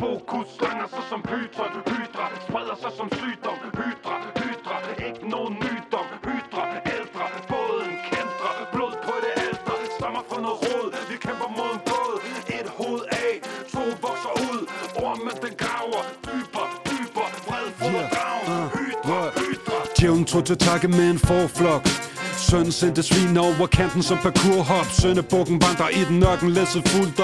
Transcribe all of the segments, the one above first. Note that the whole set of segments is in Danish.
Fokus slanger sig som pyton. Hydra spreder sig som sygdom. Hydra, hydra, ikke nogen nydom. Hydra, ældre, båden kændre. Blod på det ældre, stammer fra noget rod. Vi kæmper mod en båd. Et hoved af, to vokser ud. Ormen den graver, dybere, dybere. Vred fodrer dragen. Hydra, hydra. Djævlen tog til takke med en forflok. Sønnen sendte svin over kanten som parkourhop. Sønnebukken vandrer i den ørken, læsset fuldt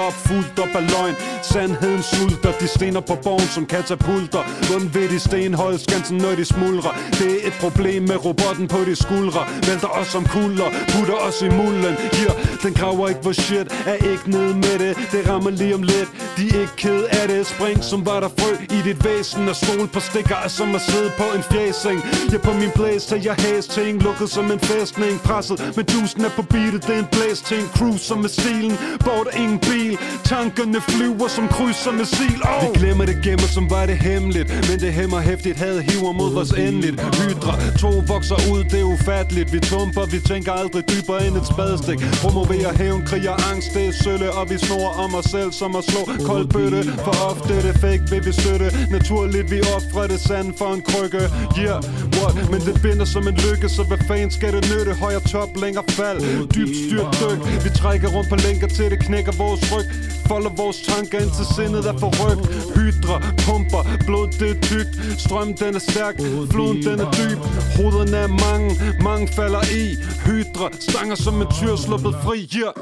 op af løgn. Sandheden sulter, de stener på borgen som katapulter. Hvordan vil de sten holde skansen, når de smuldrer? Det er et problem med robotten på de skuldre. Vælter os som kulder, putter os i mulden. Hier, den graver ikke vores shit, er ikke nede med det. Det rammer lige om lidt, de er ikke ked af det. Spring som var der frø i dit væsen. Og stol på stikker er som at sidde på en fjæsing. Jeg på min blæs, så jeg has ting. Lukket som en fæstning. Presset, men juicen er på beatet. Det er en blæs til en cruiser med stilen. Bort ingen bil, tankerne flyver som krydser med sil. Vi glemmer det gemmer som var det hemmeligt. Men det hæmmer hæftigt, had hiver mod vores endeligt. Hydra, to vokser ud, det er ufatteligt. Vi tumper, vi tænker aldrig dybere end et spadestik. Promoverer hævn, krig og angst, det er sølle. Og vi snor om os selv som at slå kold bøtte. For ofte det fake vil vi støtte. Naturligt vi offrer det sand for en krykke. Yeah, what? Men det binder som en lykke. Så hvad fanden skal det nytte? Højere top, længere fald, dybt styrt dyk. Vi trækker rundt på lænker til det knækker vores ryg. Folder vores tanker ind til sindet er forrygt. Hydra, pumper, blod det er tykt. Strømmen den er stærk, floden den er dyb. Hovederne er mange falder i. Hydra, stanger som en tyr sluppet fri. Yeah.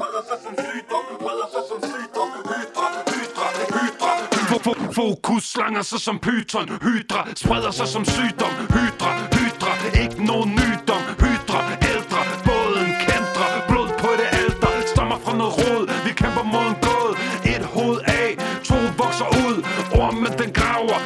Fokus slanger sig som pyton. Hydra spreder sig som sygdom. Hydra, hydra, ikke nogen nydom. Hydra, ældre, båden kændre. Blod på det ældre, stammer fra noget rod. Vi kæmper mod en gåd. Et hoved af, to vokser ud. Ormen den graver,